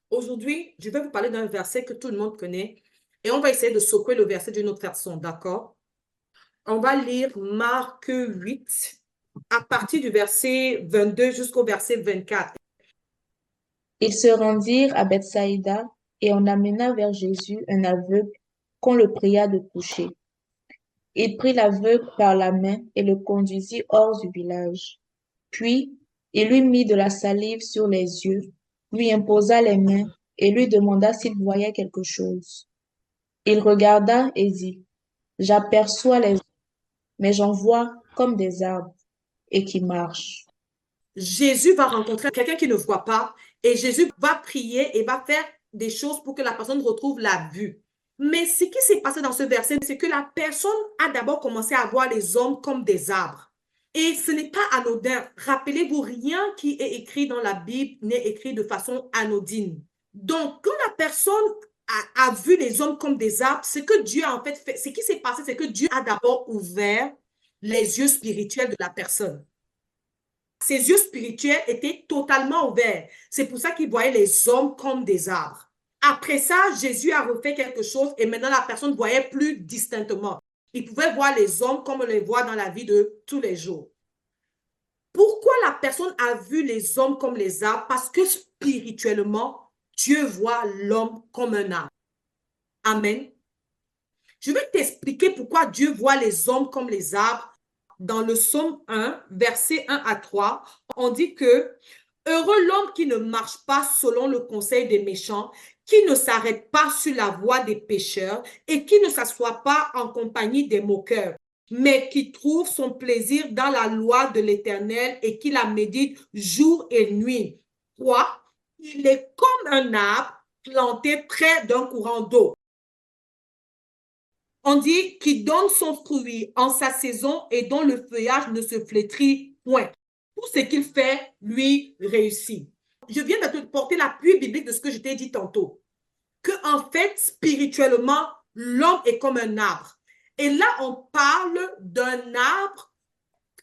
Aujourd'hui, je vais vous parler d'un verset que tout le monde connaît et on va essayer de secouer le verset d'une autre façon, d'accord? On va lire Marc 8 à partir du verset 22 jusqu'au verset 24. Ils se rendirent à Bethsaïda et on amena vers Jésus un aveugle qu'on le pria de coucher. Il prit l'aveugle par la main et le conduisit hors du village. Puis, il lui mit de la salive sur les yeux, lui imposa les mains et lui demanda s'il voyait quelque chose. Il regarda et dit, j'aperçois les hommes, mais j'en vois comme des arbres et qui marchent. Jésus va rencontrer quelqu'un qui ne voit pas et Jésus va prier et va faire des choses pour que la personne retrouve la vue. Mais ce qui s'est passé dans ce verset, c'est que la personne a d'abord commencé à voir les hommes comme des arbres. Et ce n'est pas anodin. Rappelez-vous, rien qui est écrit dans la Bible n'est écrit de façon anodine. Donc, quand la personne a vu les hommes comme des arbres, ce que Dieu a en fait, ce qui s'est passé, c'est que Dieu a d'abord ouvert les yeux spirituels de la personne. Ses yeux spirituels étaient totalement ouverts. C'est pour ça qu'il voyait les hommes comme des arbres. Après ça, Jésus a refait quelque chose et maintenant la personne voyait plus distinctement. Il pouvait voir les hommes comme on les voit dans la vie de tous les jours. Pourquoi la personne a vu les hommes comme les arbres? Parce que spirituellement, Dieu voit l'homme comme un arbre. Amen. Je vais t'expliquer pourquoi Dieu voit les hommes comme les arbres. Dans le psaume 1, versets 1 à 3, on dit que heureux l'homme qui ne marche pas selon le conseil des méchants, qui ne s'arrête pas sur la voie des pécheurs et qui ne s'assoit pas en compagnie des moqueurs, mais qui trouve son plaisir dans la loi de l'Éternel et qui la médite jour et nuit. 3. Il est comme un arbre planté près d'un courant d'eau. On dit qu'il donne son fruit en sa saison et dont le feuillage ne se flétrit point. Tout ce qu'il fait, lui, réussit. Je viens de te porter l'appui biblique de ce que je t'ai dit tantôt. Que, en fait, spirituellement, l'homme est comme un arbre. Et là, on parle d'un arbre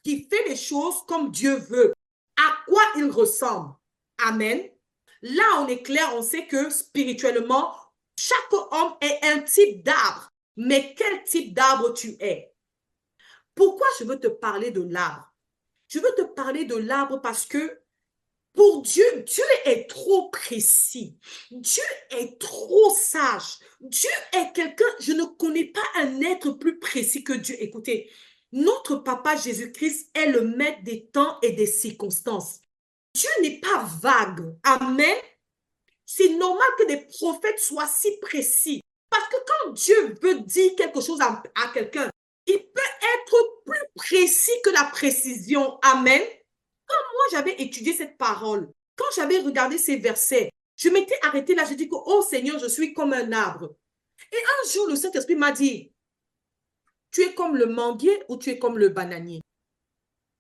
qui fait les choses comme Dieu veut. À quoi il ressemble? Amen. Là, on est clair, on sait que spirituellement, chaque homme est un type d'arbre. Mais quel type d'arbre tu es? Pourquoi je veux te parler de l'arbre? Je veux te parler de l'arbre parce que pour Dieu, Dieu est trop précis. Dieu est trop sage. Dieu est quelqu'un, je ne connais pas un être plus précis que Dieu. Écoutez, notre papa Jésus-Christ est le maître des temps et des circonstances. Dieu n'est pas vague. Amen. C'est normal que des prophètes soient si précis. Parce que quand Dieu veut dire quelque chose à quelqu'un, il peut être plus précis que la précision. Amen. Quand moi, j'avais étudié cette parole, quand j'avais regardé ces versets, je m'étais arrêtée là, je dis que, oh Seigneur, je suis comme un arbre. Et un jour, le Saint-Esprit m'a dit, tu es comme le manguier ou tu es comme le bananier.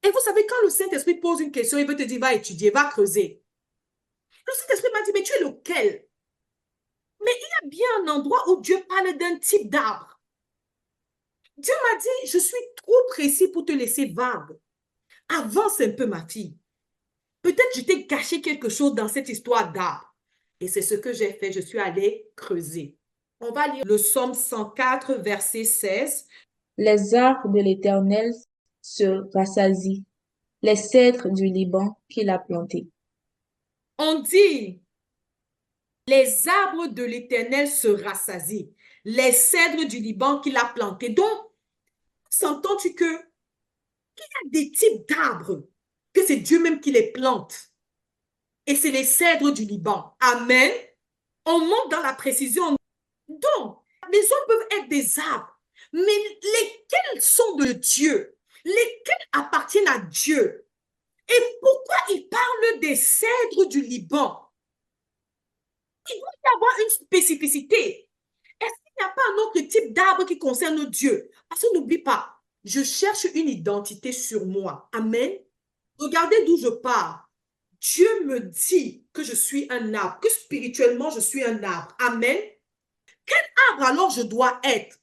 Et vous savez, quand le Saint-Esprit pose une question, il veut te dire, va étudier, va creuser. Le Saint-Esprit m'a dit, mais tu es lequel? Mais il y a bien un endroit où Dieu parle d'un type d'arbre. Dieu m'a dit, je suis trop précis pour te laisser vague. Avance un peu, ma fille. Peut-être je t'ai caché quelque chose dans cette histoire d'arbre. Et c'est ce que j'ai fait. Je suis allée creuser. On va lire le psaume 104, verset 16. Les arbres de l'Éternel se rassasient, les cèdres du Liban qu'il a plantés. On dit, les arbres de l'Éternel se rassasient, les cèdres du Liban qu'il a plantés. Donc, s'entends-tu que il y a des types d'arbres que c'est Dieu même qui les plante. Et c'est les cèdres du Liban. Amen. On monte dans la précision. Donc, les hommes peuvent être des arbres, mais lesquels sont de Dieu? Lesquels appartiennent à Dieu? Et pourquoi il parle des cèdres du Liban? Il doit y avoir une spécificité. Est-ce qu'il n'y a pas un autre type d'arbre qui concerne Dieu? Parce que n'oublie pas, je cherche une identité sur moi. Amen. Regardez d'où je pars. Dieu me dit que je suis un arbre, que spirituellement je suis un arbre. Amen. Quel arbre alors je dois être?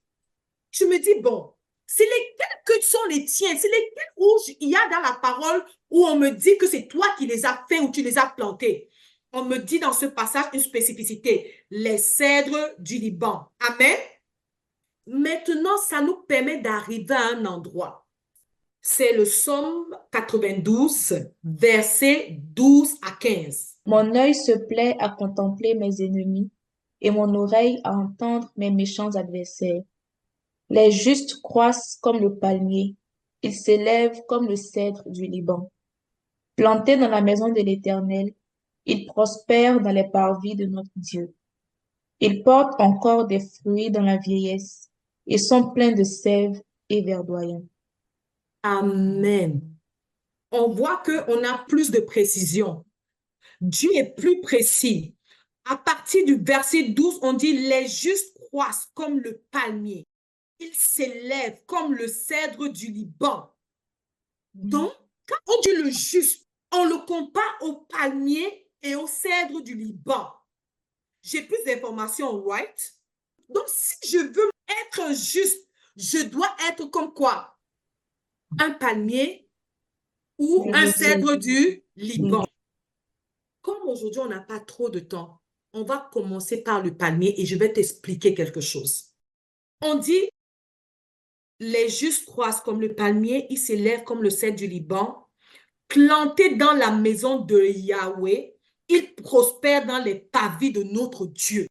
Je me dis, bon, c'est lesquels que sont les tiens? C'est lesquels où il y a dans la parole où on me dit que c'est toi qui les as fait ou tu les as plantés? On me dit dans ce passage une spécificité, les cèdres du Liban. Amen. Maintenant, ça nous permet d'arriver à un endroit. C'est le psaume 92, versets 12 à 15. Mon œil se plaît à contempler mes ennemis et mon oreille à entendre mes méchants adversaires. Les justes croissent comme le palmier, ils s'élèvent comme le cèdre du Liban. Plantés dans la maison de l'Éternel, ils prospèrent dans les parvis de notre Dieu. Ils portent encore des fruits dans la vieillesse et sont pleins de sève et verdoyants. Amen. On voit qu'on a plus de précision. Dieu est plus précis. À partir du verset 12, on dit « Les justes croissent comme le palmier. Ils s'élèvent comme le cèdre du Liban. » Donc, quand on dit le juste, on le compare au palmier et au cèdre du Liban. J'ai plus d'informations, right? Donc, si je veux être juste, je dois être comme quoi? Un palmier ou un cèdre du Liban. Comme aujourd'hui, on n'a pas trop de temps, on va commencer par le palmier et je vais t'expliquer quelque chose. On dit, les justes croissent comme le palmier, ils s'élèvent comme le cèdre du Liban, plantés dans la maison de Yahweh, ils prospèrent dans les pavis de notre Dieu.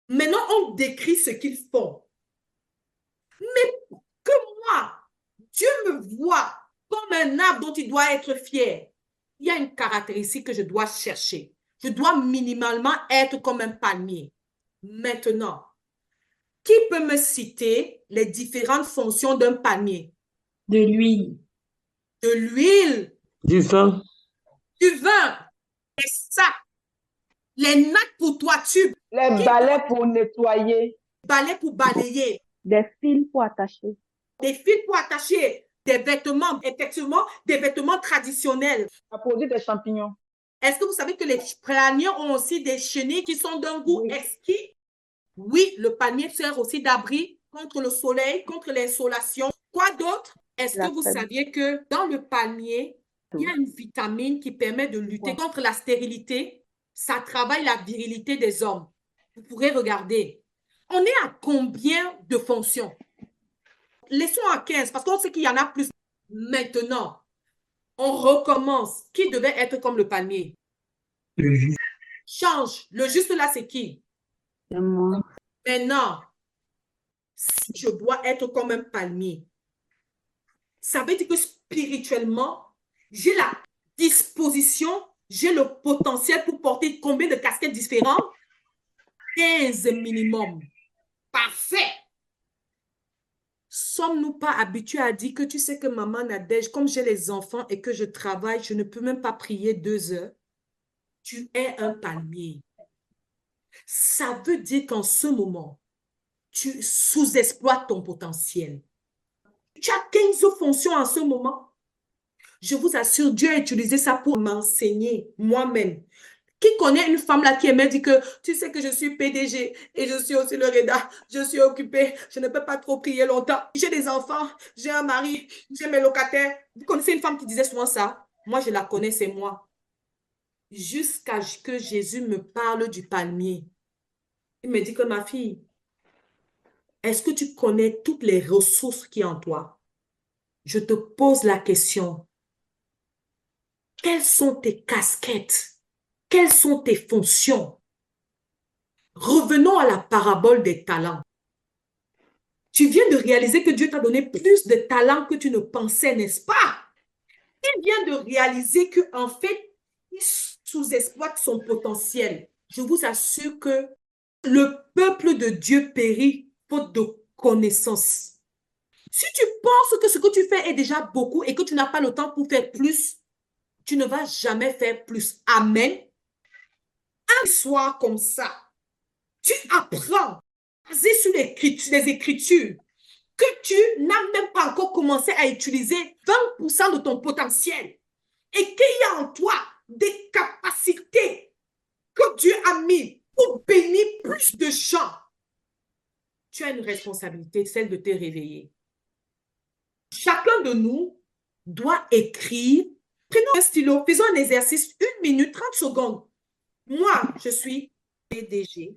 Maintenant, on décrit ce qu'ils font. Mais que moi, Dieu me voit comme un arbre dont il doit être fier. Il y a une caractéristique que je dois chercher. Je dois minimalement être comme un palmier. Maintenant, qui peut me citer les différentes fonctions d'un palmier? De l'huile. De l'huile. Du vin. Du vin. Les sacs. Les nattes pour toiture. Les balais pour nettoyer. Balais pour balayer. Des fils pour attacher. Des fils pour attacher. Des vêtements, effectivement, des vêtements traditionnels. À produire des champignons. Est-ce que vous savez que les palmiers ont aussi des chenilles qui sont d'un goût exquis? Oui, le palmier sert aussi d'abri contre le soleil, contre l'insolation. Quoi d'autre? Est-ce que vous saviez que dans le palmier, il y a une vitamine qui permet de lutter contre la stérilité? Ça travaille la virilité des hommes. Vous pourrez regarder. On est à combien de fonctions? Laissons à 15 parce qu'on sait qu'il y en a plus. Maintenant, on recommence. Qui devait être comme le palmier? Le juste. Change. Le juste là, c'est qui? C'est moi. Maintenant, si je dois être comme un palmier, ça veut dire que spirituellement, j'ai la disposition, j'ai le potentiel pour porter combien de casquettes différentes? 15 minimum. Parfait. Sommes-nous pas habitués à dire que tu sais que maman Nadège, comme j'ai les enfants et que je travaille, je ne peux même pas prier 2 heures. Tu es un palmier. Ça veut dire qu'en ce moment, tu sous-exploites ton potentiel. Tu as 15 fonctions en ce moment. Je vous assure, Dieu a utilisé ça pour m'enseigner moi-même. Qui connaît une femme là qui aimait dire que tu sais que je suis PDG et je suis aussi le REDA, je suis occupée, je ne peux pas trop prier longtemps. J'ai des enfants, j'ai un mari, j'ai mes locataires. Vous connaissez une femme qui disait souvent ça? Moi, je la connais, c'est moi. Jusqu'à ce que Jésus me parle du palmier. Il me dit que ma fille, est-ce que tu connais toutes les ressources qui sont en toi? Je te pose la question. Quelles sont tes casquettes? Quelles sont tes fonctions? Revenons à la parabole des talents. Tu viens de réaliser que Dieu t'a donné plus de talents que tu ne pensais, n'est-ce pas? Il vient de réaliser qu'en fait, il sous-exploite son potentiel. Je vous assure que le peuple de Dieu périt faute de connaissance. Si tu penses que ce que tu fais est déjà beaucoup et que tu n'as pas le temps pour faire plus, tu ne vas jamais faire plus. Amen. Un soir comme ça, tu apprends, basé sur les Écritures, que tu n'as même pas encore commencé à utiliser 20% de ton potentiel et qu'il y a en toi des capacités que Dieu a mis pour bénir plus de gens. Tu as une responsabilité, celle de te réveiller. Chacun de nous doit écrire. Prenons un stylo, faisons un exercice, 1 minute, 30 secondes. Moi, je suis PDG.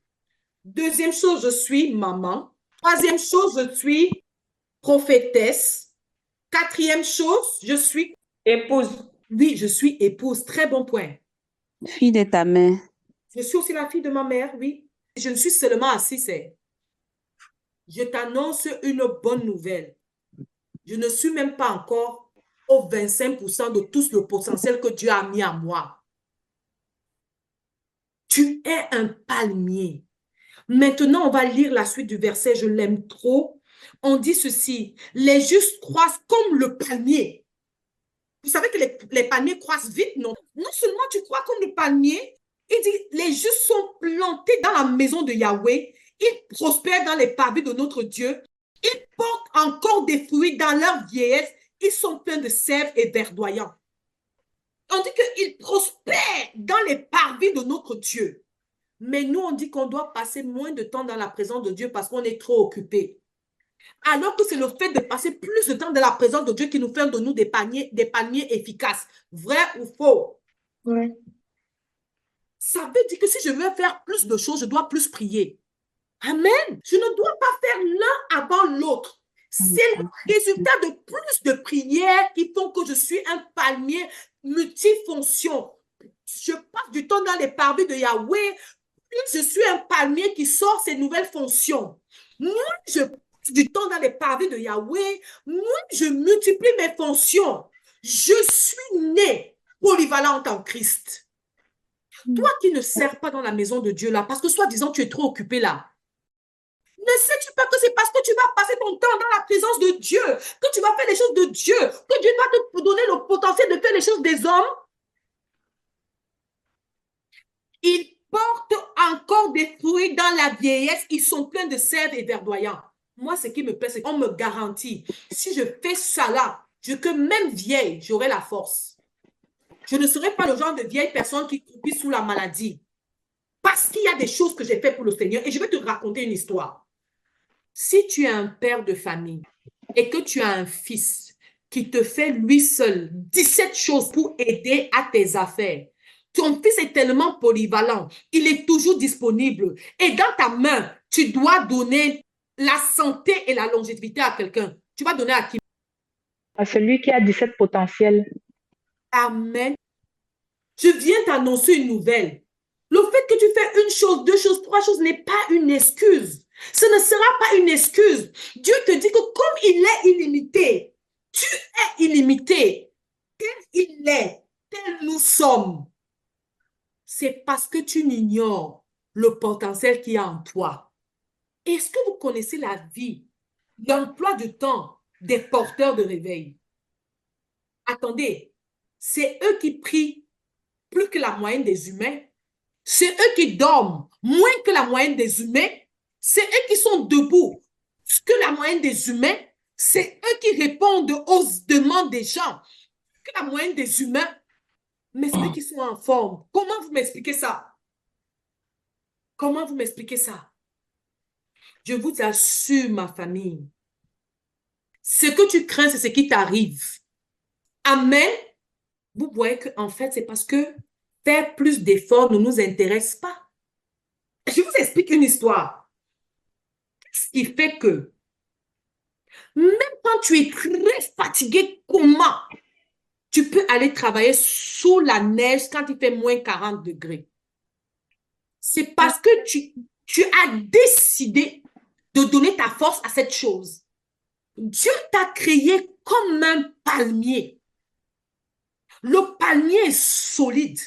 Deuxième chose, je suis maman. Troisième chose, je suis prophétesse. Quatrième chose, je suis... Épouse. Oui, je suis épouse. Très bon point. Fille de ta mère. Je suis aussi la fille de ma mère, oui. Je ne suis seulement assise. Je t'annonce une bonne nouvelle. Je ne suis même pas encore au 25% de tout le potentiel que Dieu a mis en moi. Tu es un palmier. Maintenant, on va lire la suite du verset. Je l'aime trop. On dit ceci. Les justes croissent comme le palmier. Vous savez que les palmiers croissent vite, non? Non seulement tu crois comme le palmier, il dit, les justes sont plantés dans la maison de Yahweh. Ils prospèrent dans les pavés de notre Dieu. Ils portent encore des fruits dans leur vieillesse. Ils sont pleins de sève et verdoyants. On dit qu'ils prospèrent dans les parvis de notre Dieu. Mais nous, on dit qu'on doit passer moins de temps dans la présence de Dieu parce qu'on est trop occupé. Alors que c'est le fait de passer plus de temps dans la présence de Dieu qui nous fait de nous des palmiers efficaces. Vrai ou faux? Ouais. Ça veut dire que si je veux faire plus de choses, je dois plus prier. Amen. Je ne dois pas faire l'un avant l'autre. C'est le résultat de plus de prières qui font que je suis un palmier multifonction. Je passe du temps dans les parvis de Yahweh. Plus je suis un palmier qui sort ses nouvelles fonctions. Moins je passe du temps dans les parvis de Yahweh, moins je multiplie mes fonctions. Je suis né polyvalente en Christ. Toi qui ne sers pas dans la maison de Dieu là, parce que soi-disant tu es trop occupé là, ne sais-tu pas que c'est parce que tu vas passer ton temps dans la présence de Dieu, que tu vas faire les choses de Dieu, que Dieu va te donner le potentiel de faire les choses des hommes? Ils portent encore des fruits dans la vieillesse, ils sont pleins de sève et verdoyants. Moi, ce qui me plaît, c'est qu'on me garantit, si je fais ça là, que même vieille, j'aurai la force. Je ne serai pas le genre de vieille personne qui croupit sous la maladie. Parce qu'il y a des choses que j'ai faites pour le Seigneur. Et je vais te raconter une histoire. Si tu es un père de famille et que tu as un fils qui te fait lui seul 17 choses pour aider à tes affaires, ton fils est tellement polyvalent, il est toujours disponible. Et dans ta main, tu dois donner la santé et la longévité à quelqu'un. Tu vas donner à qui? À celui qui a 17 potentiels. Amen. Je viens t'annoncer une nouvelle. Le fait que tu fais une chose, deux choses, trois choses n'est pas une excuse. Ce ne sera pas une excuse. Dieu te dit que comme il est illimité, tu es illimité. Tel il est, tel nous sommes. C'est parce que tu ignores le potentiel qu'il y a en toi. Est-ce que vous connaissez la vie, l'emploi du temps des porteurs de réveil? Attendez, c'est eux qui prient plus que la moyenne des humains. C'est eux qui dorment moins que la moyenne des humains. C'est eux qui sont debout plus que la moyenne des humains. C'est eux qui répondent aux demandes des gens que la moyenne des humains. Mais c'est eux qui sont en forme. Comment vous m'expliquez ça? Comment vous m'expliquez ça? Je vous assure, ma famille, ce que tu crains, c'est ce qui t'arrive. Amen. Vous voyez qu'en fait, c'est parce que faire plus d'efforts ne nous intéresse pas. Je vous explique une histoire. Ce qui fait que même quand tu es très fatigué, comment tu peux aller travailler sous la neige quand il fait moins 40 degrés? C'est parce que tu as décidé de donner ta force à cette chose. Dieu t'a créé comme un palmier. Le palmier est solide.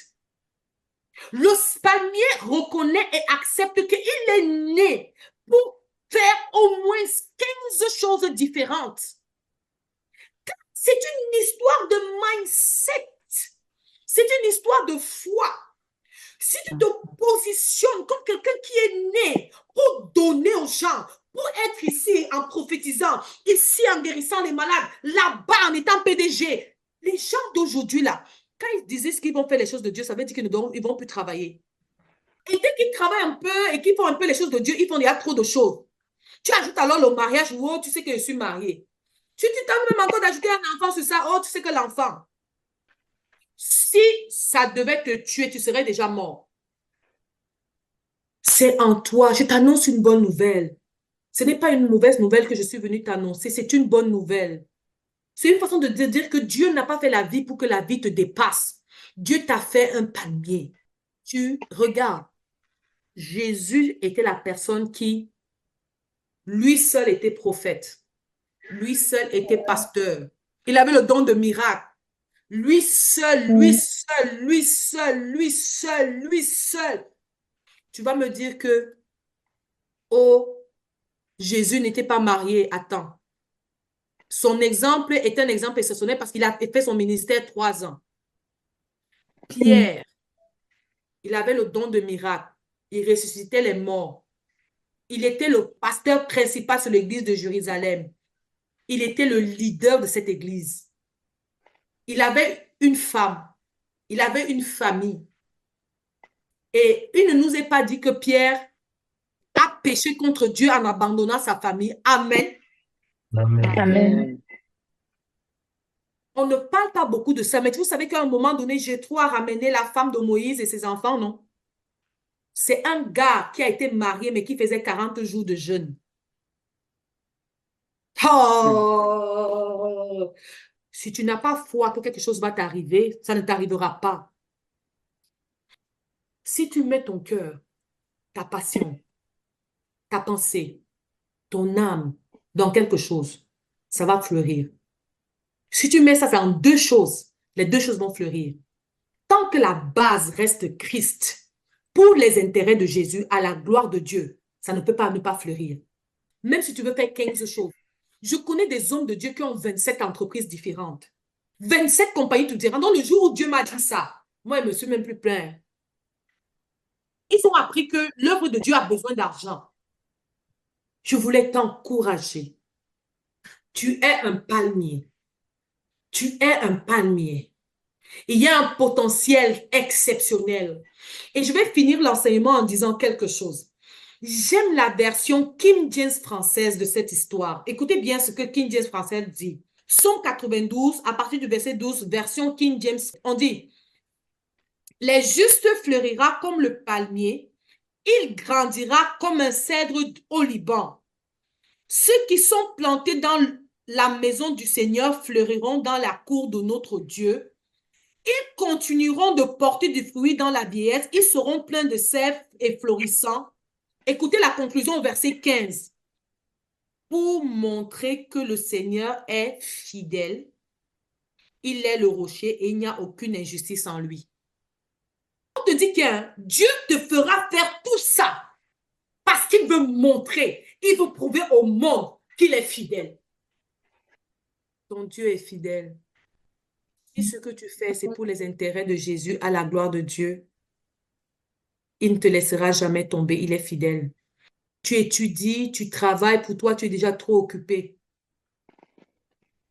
Le palmier reconnaît et accepte qu'il est né pour faire au moins 15 choses différentes. C'est une histoire de mindset. C'est une histoire de foi. Si tu te positionnes comme quelqu'un qui est né pour donner aux gens, pour être ici en prophétisant, ici en guérissant les malades, là-bas en étant PDG, les gens d'aujourd'hui là, quand ils disaient qu'ils vont faire les choses de Dieu, ça veut dire qu'ils ne vont plus travailler. Et dès qu'ils travaillent un peu et qu'ils font un peu les choses de Dieu, ils font déjà trop de choses. Tu ajoutes alors le mariage, oh, tu sais que je suis mariée. Tu t'as même encore d'ajouter un enfant sur ça, oh, tu sais que l'enfant. Si ça devait te tuer, tu serais déjà mort. C'est en toi. Je t'annonce une bonne nouvelle. Ce n'est pas une mauvaise nouvelle que je suis venue t'annoncer, c'est une bonne nouvelle. C'est une façon de te dire que Dieu n'a pas fait la vie pour que la vie te dépasse. Dieu t'a fait un palmier. Tu regardes, Jésus était la personne qui, lui seul était prophète. Lui seul était pasteur. Il avait le don de miracle. Lui seul, lui seul, lui seul, lui seul, lui seul. Tu vas me dire que, oh, Jésus n'était pas marié. Attends. Son exemple est un exemple exceptionnel parce qu'il a fait son ministère 3 ans. Pierre, il avait le don de miracle. Il ressuscitait les morts. Il était le pasteur principal sur l'église de Jérusalem. Il était le leader de cette église. Il avait une femme. Il avait une famille. Et il ne nous est pas dit que Pierre a péché contre Dieu en abandonnant sa famille. Amen. Amen. Amen. On ne parle pas beaucoup de ça, mais vous savez qu'à un moment donné, Jéthro a ramené la femme de Moïse et ses enfants, non? C'est un gars qui a été marié, mais qui faisait 40 jours de jeûne. Oh! Si tu n'as pas foi que quelque chose va t'arriver, ça ne t'arrivera pas. Si tu mets ton cœur, ta passion, ta pensée, ton âme dans quelque chose, ça va fleurir. Si tu mets ça dans 2 choses, les 2 choses vont fleurir. Tant que la base reste Christ, pour les intérêts de Jésus, à la gloire de Dieu, ça ne peut pas ne pas fleurir. Même si tu veux faire 15 choses. Je connais des hommes de Dieu qui ont 27 entreprises différentes. 27 compagnies différentes. Dans le jour où Dieu m'a dit ça, moi, je ne me suis même plus plaint. Ils ont appris que l'œuvre de Dieu a besoin d'argent. Je voulais t'encourager. Tu es un palmier. Tu es un palmier. Il y a un potentiel exceptionnel. Et je vais finir l'enseignement en disant quelque chose. J'aime la version King James française de cette histoire. Écoutez bien ce que King James française dit. Psaume 92, à partir du verset 12, version King James, on dit, « Les justes fleurira comme le palmier, il grandira comme un cèdre au Liban. Ceux qui sont plantés dans la maison du Seigneur fleuriront dans la cour de notre Dieu. Ils continueront de porter du fruit dans la vieillesse. Ils seront pleins de sève et florissants. » Écoutez la conclusion au verset 15. Pour montrer que le Seigneur est fidèle, il est le rocher et il n'y a aucune injustice en lui. On te dit que Dieu te fera faire tout ça parce qu'il veut montrer, il veut prouver au monde qu'il est fidèle. Ton Dieu est fidèle. Si ce que tu fais, c'est pour les intérêts de Jésus, à la gloire de Dieu, il ne te laissera jamais tomber, il est fidèle. Tu étudies, tu travailles, pour toi, tu es déjà trop occupé.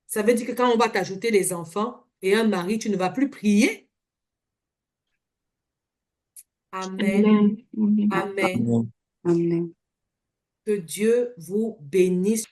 Ça veut dire que quand on va t'ajouter les enfants et un mari, tu ne vas plus prier. Amen. Amen. Amen. Amen. Que Dieu vous bénisse.